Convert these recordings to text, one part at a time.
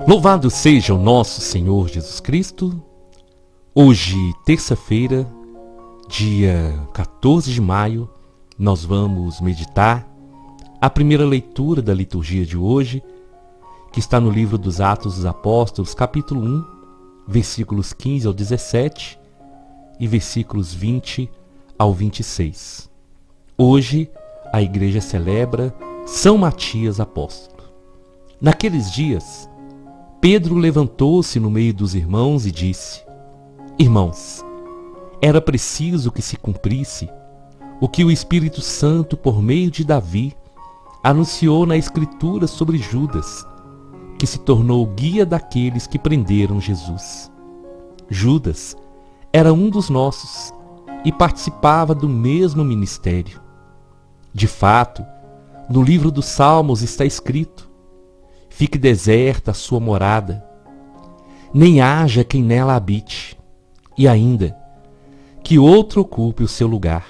Louvado seja o nosso Senhor Jesus Cristo. Hoje, terça-feira, dia 14 de maio, nós vamos meditar a primeira leitura da liturgia de hoje, que está no livro dos Atos dos Apóstolos, capítulo 1, versículos 15 ao 17 e versículos 20 ao 26. Hoje, a igreja celebra São Matias Apóstolo. Naqueles dias, Pedro levantou-se no meio dos irmãos e disse: Irmãos, era preciso que se cumprisse o que o Espírito Santo, por meio de Davi, anunciou na Escritura sobre Judas, que se tornou guia daqueles que prenderam Jesus. Judas era um dos nossos e participava do mesmo ministério. De fato, no livro dos Salmos está escrito: fique deserta a sua morada, nem haja quem nela habite, e ainda que outro ocupe o seu lugar.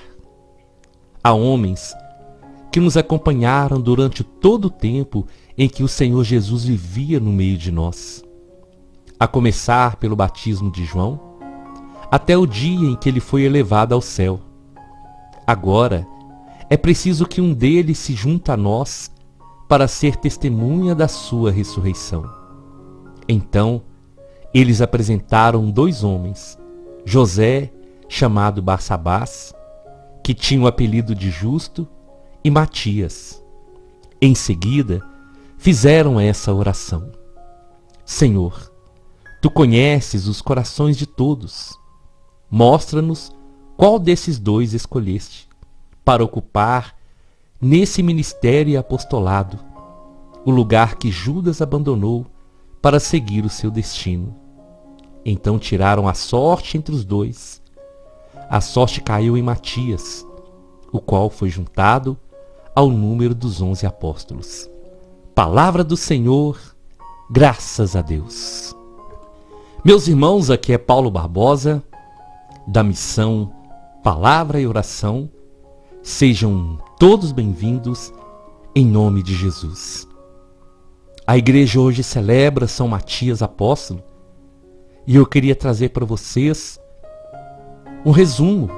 Há homens que nos acompanharam durante todo o tempo em que o Senhor Jesus vivia no meio de nós, a começar pelo batismo de João, até o dia em que ele foi elevado ao céu. Agora, é preciso que um deles se junte a nós para ser testemunha da sua ressurreição. Então, eles apresentaram 2 homens, José, chamado Barsabás, que tinha o apelido de Justo, e Matias. Em seguida, fizeram essa oração: Senhor, Tu conheces os corações de todos. Mostra-nos qual desses 2 escolheste para ocupar nesse ministério e apostolado o lugar que Judas abandonou para seguir o seu destino. Então tiraram a sorte entre os 2. A sorte caiu em Matias, o qual foi juntado ao número dos 11 apóstolos. Palavra do Senhor, graças a Deus. Meus irmãos, aqui é Paulo Barbosa, da missão Palavra e Oração. Sejam todos bem-vindos em nome de Jesus. A igreja hoje celebra São Matias Apóstolo e eu queria trazer para vocês um resumo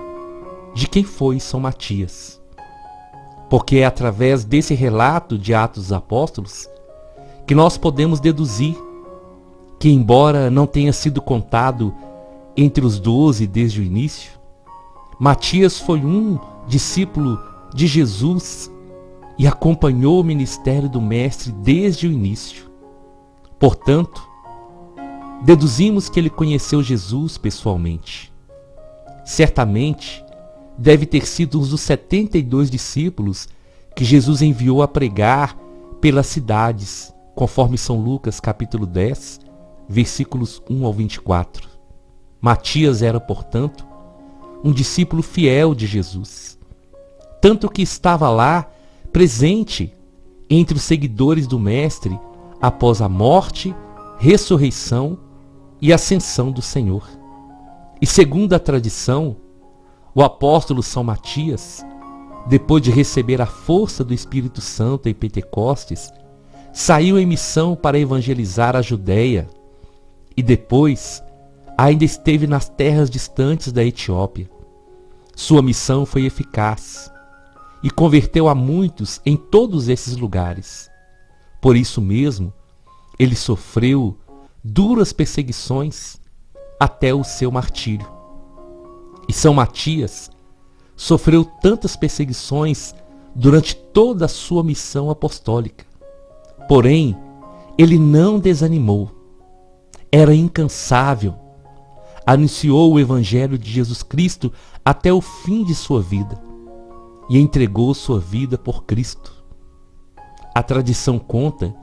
de quem foi São Matias. Porque é através desse relato de Atos dos Apóstolos que nós podemos deduzir que, embora não tenha sido contado entre os 12 desde o início, Matias foi um discípulo de Jesus e acompanhou o ministério do Mestre desde o início. Portanto, deduzimos que ele conheceu Jesus pessoalmente. Certamente, deve ter sido um dos 72 discípulos que Jesus enviou a pregar pelas cidades, conforme São Lucas capítulo 10, versículos 1 ao 24. Matias era, portanto, um discípulo fiel de Jesus, tanto que estava lá, presente entre os seguidores do Mestre após a morte, ressurreição e ascensão do Senhor. E segundo a tradição, o apóstolo São Matias, depois de receber a força do Espírito Santo em Pentecostes, saiu em missão para evangelizar a Judéia e depois ainda esteve nas terras distantes da Etiópia. Sua missão foi eficaz e converteu a muitos em todos esses lugares. Por isso mesmo, ele sofreu duras perseguições até o seu martírio. E São Matias sofreu tantas perseguições durante toda a sua missão apostólica. Porém, ele não desanimou. Era incansável. Anunciou o Evangelho de Jesus Cristo até o fim de sua vida e entregou sua vida por Cristo. A tradição conta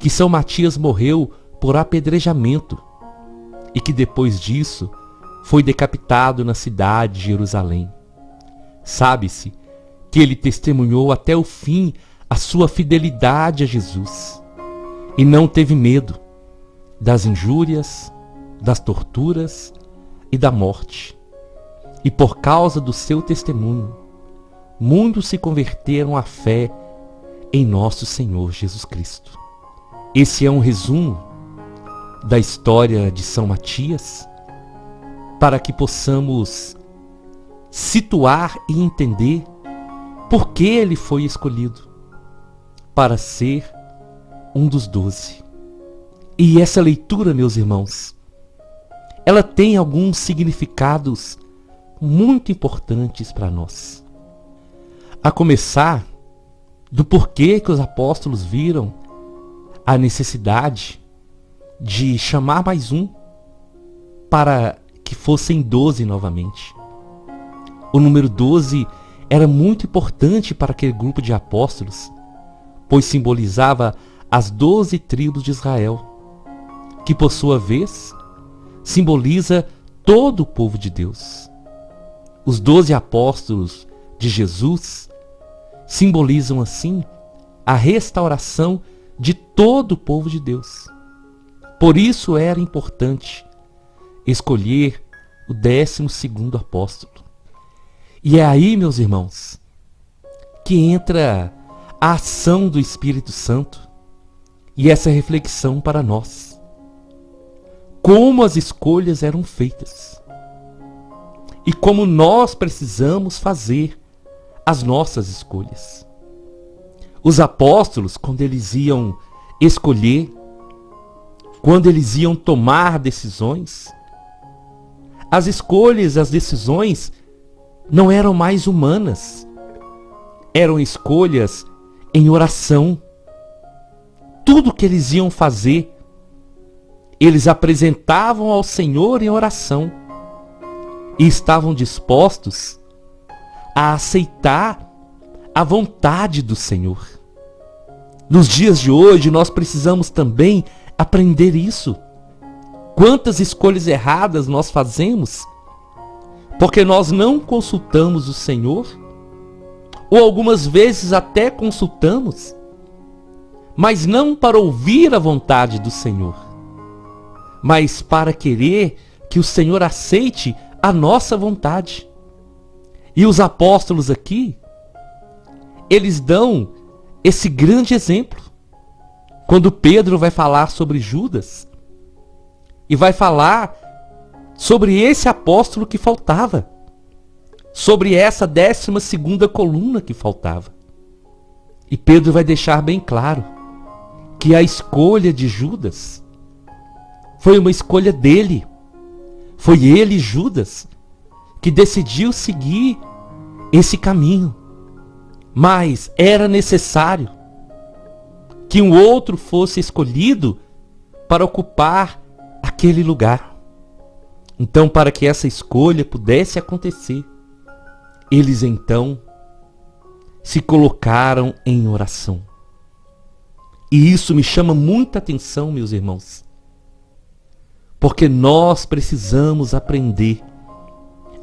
que São Matias morreu por apedrejamento e que depois disso foi decapitado na cidade de Jerusalém. Sabe-se que ele testemunhou até o fim a sua fidelidade a Jesus e não teve medo das injúrias, das torturas e da morte. E por causa do seu testemunho, muitos se converteram à fé em nosso Senhor Jesus Cristo. Esse é um resumo da história de São Matias, para que possamos situar e entender por que ele foi escolhido para ser um dos 12. E essa leitura, meus irmãos, ela tem alguns significados muito importantes para nós. A começar do porquê que os apóstolos viram a necessidade de chamar mais um para que fossem 12 novamente. O número 12 era muito importante para aquele grupo de apóstolos, pois simbolizava as 12 tribos de Israel, que por sua vez simboliza todo o povo de Deus. Os 12 apóstolos de Jesus simbolizam assim a restauração de todo o povo de Deus. Por isso era importante escolher o 12º apóstolo. E é aí, meus irmãos, que entra a ação do Espírito Santo e essa reflexão para nós. Como as escolhas eram feitas e como nós precisamos fazer as nossas escolhas. Os apóstolos, quando eles iam escolher, quando eles iam tomar decisões, as escolhas, as decisões não eram mais humanas. Eram escolhas em oração. Tudo que eles iam fazer, eles apresentavam ao Senhor em oração e estavam dispostos a aceitar a vontade do Senhor. Nos dias de hoje, nós precisamos também aprender isso. Quantas escolhas erradas nós fazemos porque nós não consultamos o Senhor, ou algumas vezes até consultamos, mas não para ouvir a vontade do Senhor, mas para querer que o Senhor aceite a nossa vontade. E os apóstolos aqui, eles dão esse grande exemplo. Quando Pedro vai falar sobre Judas, e vai falar sobre esse apóstolo que faltava, sobre essa 12ª coluna que faltava. E Pedro vai deixar bem claro que a escolha de Judas foi uma escolha dele. Foi ele, Judas, que decidiu seguir esse caminho. Mas era necessário que um outro fosse escolhido para ocupar aquele lugar. Então, para que essa escolha pudesse acontecer, eles então se colocaram em oração. E isso me chama muita atenção, meus irmãos, porque nós precisamos aprender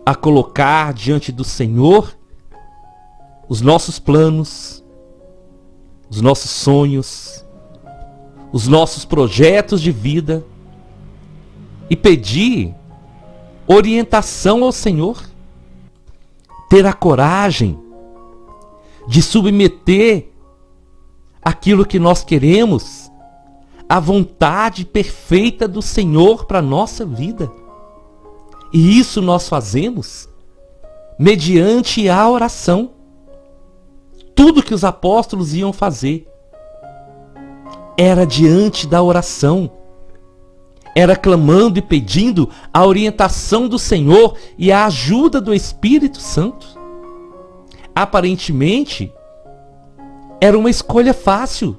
a colocar diante do Senhor os nossos planos, os nossos sonhos, os nossos projetos de vida e pedir orientação ao Senhor. Ter a coragem de submeter aquilo que nós queremos à vontade perfeita do Senhor para a nossa vida. E isso nós fazemos mediante a oração. Tudo que os apóstolos iam fazer era diante da oração. Era clamando e pedindo a orientação do Senhor e a ajuda do Espírito Santo. Aparentemente, era uma escolha fácil,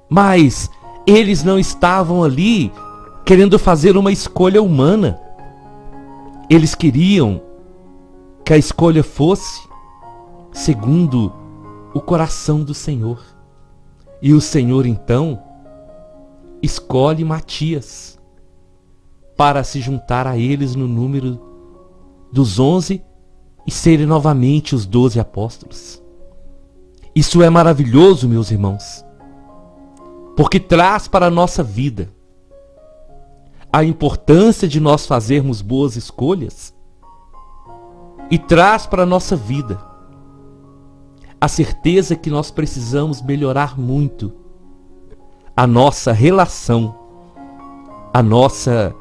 mas eles não estavam ali querendo fazer uma escolha humana. Eles queriam que a escolha fosse segundo o coração do Senhor. E o Senhor, então, escolhe Matias para se juntar a eles no número dos 11 e serem novamente os 12 apóstolos. Isso é maravilhoso, meus irmãos, porque traz para a nossa vida a importância de nós fazermos boas escolhas e traz para a nossa vida a certeza que nós precisamos melhorar muito a nossa relação a nossa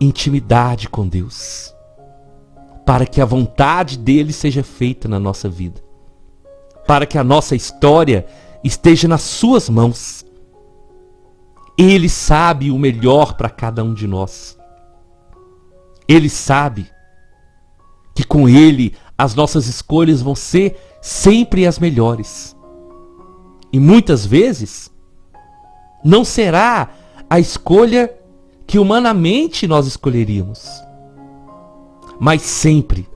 intimidade com Deus, para que a vontade dele seja feita na nossa vida, para que a nossa história esteja nas suas mãos. Ele sabe o melhor para cada um de nós. Ele sabe que com ele as nossas escolhas vão ser sempre as melhores. E muitas vezes não será a escolha que humanamente nós escolheríamos, mas sempre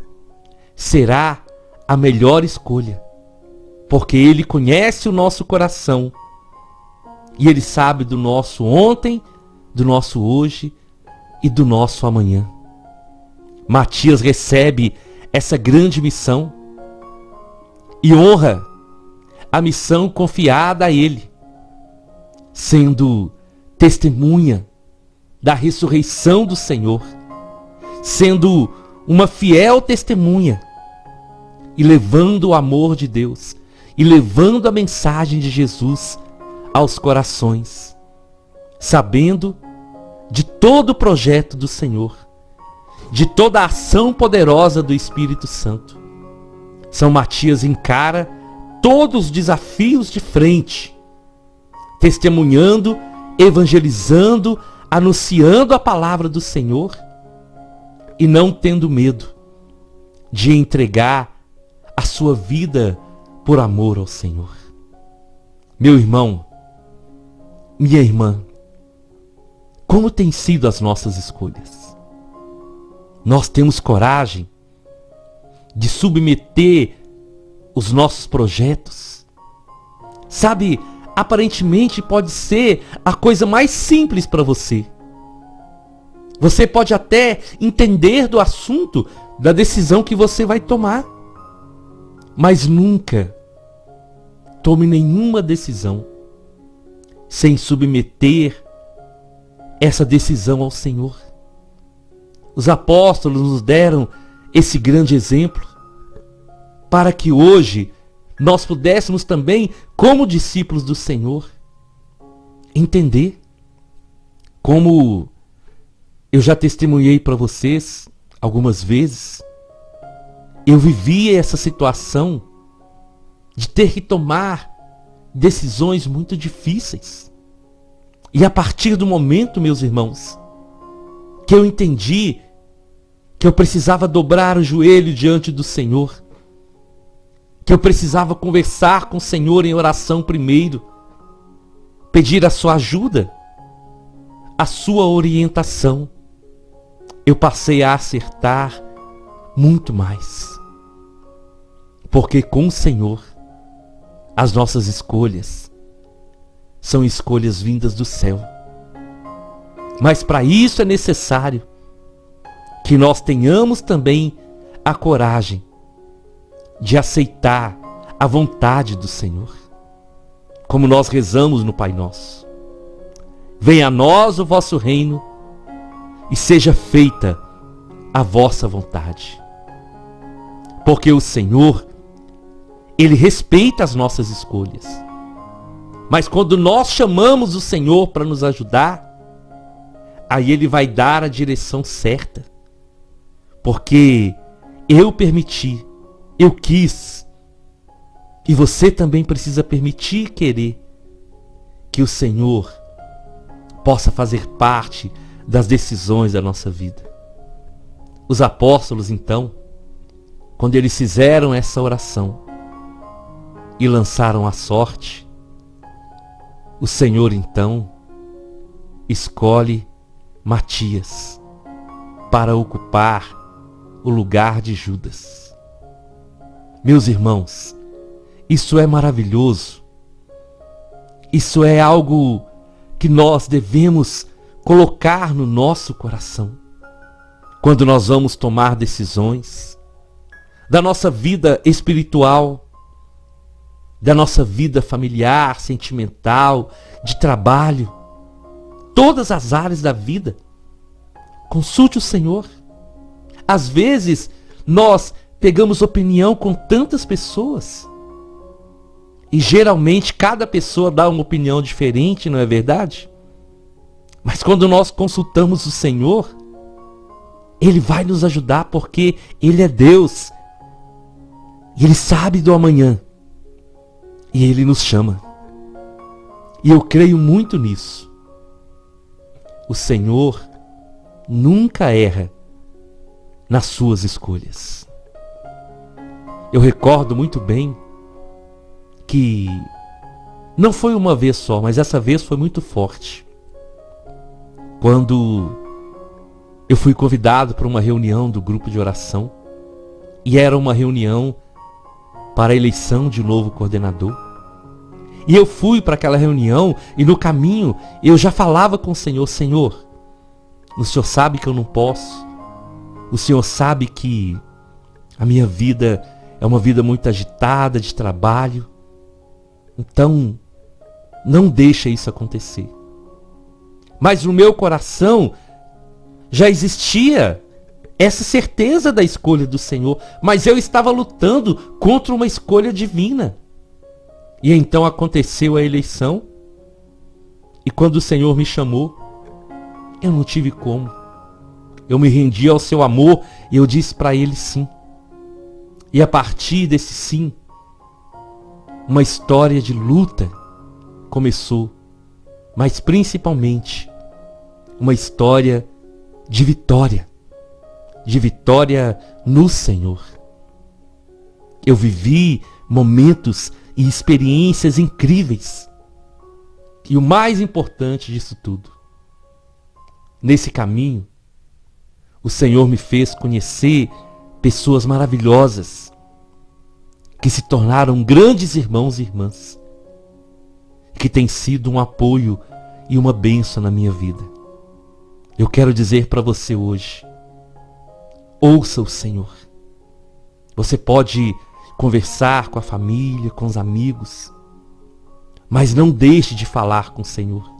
será a melhor escolha, porque ele conhece o nosso coração e ele sabe do nosso ontem, do nosso hoje e do nosso amanhã. Matias recebe essa grande missão e honra a missão confiada a ele, sendo testemunha da ressurreição do Senhor, sendo uma fiel testemunha e levando o amor de Deus e levando a mensagem de Jesus aos corações, sabendo de todo o projeto do Senhor, de toda a ação poderosa do Espírito Santo. São Matias encara todos os desafios de frente, testemunhando, evangelizando, anunciando a palavra do Senhor e não tendo medo de entregar a sua vida por amor ao Senhor. Meu irmão, minha irmã, como têm sido as nossas escolhas? Nós temos coragem de submeter os nossos projetos? Sabe, aparentemente pode ser a coisa mais simples para você. Você pode até entender do assunto, da decisão que você vai tomar. Mas nunca tome nenhuma decisão sem submeter essa decisão ao Senhor. Os apóstolos nos deram esse grande exemplo para que hoje nós pudéssemos também, como discípulos do Senhor, entender. Como eu já testemunhei para vocês algumas vezes, eu vivia essa situação de ter que tomar decisões muito difíceis. E a partir do momento, meus irmãos, que eu entendi que eu precisava dobrar o joelho diante do Senhor, que eu precisava conversar com o Senhor em oração primeiro, pedir a sua ajuda, a sua orientação, eu passei a acertar muito mais. Porque com o Senhor, as nossas escolhas são escolhas vindas do céu. Mas para isso é necessário que nós tenhamos também a coragem de aceitar a vontade do Senhor. Como nós rezamos no Pai Nosso. Venha a nós o vosso reino e seja feita a vossa vontade. Porque o Senhor, Ele respeita as nossas escolhas. Mas quando nós chamamos o Senhor para nos ajudar, aí Ele vai dar a direção certa. Porque eu permiti, eu quis, e você também precisa permitir e querer que o Senhor possa fazer parte das decisões da nossa vida. Os apóstolos, então, quando eles fizeram essa oração e lançaram a sorte, o Senhor, então, escolhe Matias para ocupar o lugar de Judas. Meus irmãos, isso é maravilhoso. Isso é algo que nós devemos colocar no nosso coração. Quando nós vamos tomar decisões da nossa vida espiritual, da nossa vida familiar, sentimental, de trabalho, todas as áreas da vida, consulte o Senhor. Às vezes, nós pegamos opinião com tantas pessoas. E geralmente cada pessoa dá uma opinião diferente, não é verdade? Mas quando nós consultamos o Senhor, Ele vai nos ajudar, porque Ele é Deus. E Ele sabe do amanhã. E Ele nos chama. E eu creio muito nisso. O Senhor nunca erra nas suas escolhas. Eu recordo muito bem que não foi uma vez só, mas essa vez foi muito forte. Quando eu fui convidado para uma reunião do grupo de oração, e era uma reunião para a eleição de um novo coordenador. E eu fui para aquela reunião e no caminho eu já falava com o Senhor: Senhor, o Senhor sabe que eu não posso. O Senhor sabe que a minha vida é uma vida muito agitada de trabalho. Então, não deixa isso acontecer. Mas no meu coração já existia essa certeza da escolha do Senhor, mas eu estava lutando contra uma escolha divina. E então aconteceu a eleição, e quando o Senhor me chamou, eu não tive como. Eu me rendi ao seu amor e eu disse para Ele sim. E a partir desse sim, uma história de luta começou, mas principalmente uma história de vitória no Senhor. Eu vivi momentos e experiências incríveis. E o mais importante disso tudo, nesse caminho, o Senhor me fez conhecer pessoas maravilhosas que se tornaram grandes irmãos e irmãs, que têm sido um apoio e uma bênção na minha vida. Eu quero dizer para você hoje: ouça o Senhor. Você pode conversar com a família, com os amigos, mas não deixe de falar com o Senhor.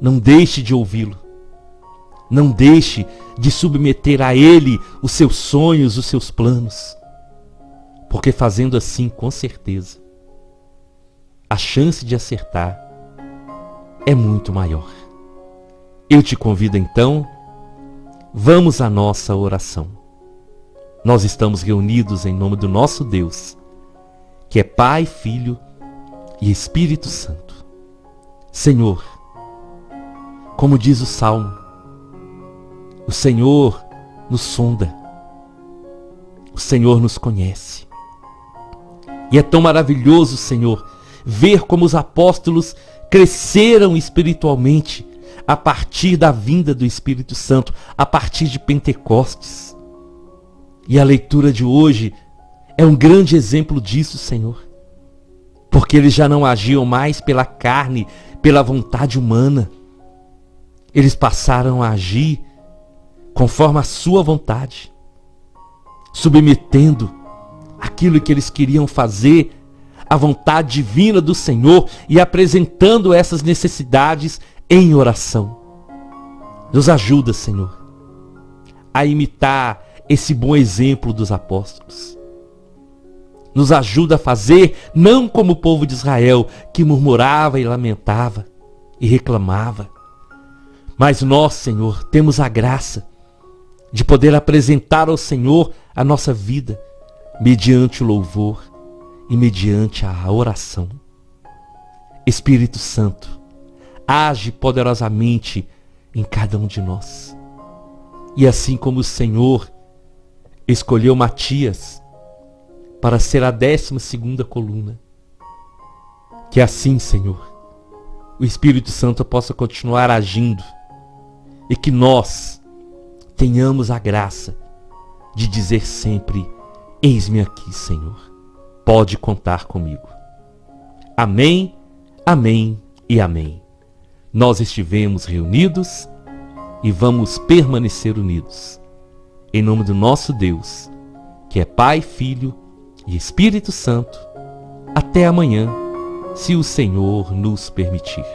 Não deixe de ouvi-lo. Não deixe de submeter a Ele os seus sonhos, os seus planos. Porque fazendo assim, com certeza, a chance de acertar é muito maior. Eu te convido então, vamos à nossa oração. Nós estamos reunidos em nome do nosso Deus, que é Pai, Filho e Espírito Santo. Senhor, como diz o Salmo, o Senhor nos sonda, o Senhor nos conhece. E é tão maravilhoso, Senhor, ver como os apóstolos cresceram espiritualmente a partir da vinda do Espírito Santo, a partir de Pentecostes. E a leitura de hoje é um grande exemplo disso, Senhor. Porque eles já não agiam mais pela carne, pela vontade humana. Eles passaram a agir conforme a sua vontade, submetendo aquilo que eles queriam fazer à vontade divina do Senhor e apresentando essas necessidades em oração. Nos ajuda, Senhor, a imitar esse bom exemplo dos apóstolos. Nos ajuda a fazer não como o povo de Israel, que murmurava e lamentava e reclamava. Mas nós, Senhor, temos a graça de poder apresentar ao Senhor a nossa vida mediante o louvor e mediante a oração. Espírito Santo, age poderosamente em cada um de nós. E assim como o Senhor escolheu Matias para ser a 12ª coluna, que assim, Senhor, o Espírito Santo possa continuar agindo e que nós tenhamos a graça de dizer sempre: eis-me aqui, Senhor, pode contar comigo. Amém, amém e amém. Nós estivemos reunidos e vamos permanecer unidos. Em nome do nosso Deus, que é Pai, Filho e Espírito Santo. Até amanhã, se o Senhor nos permitir.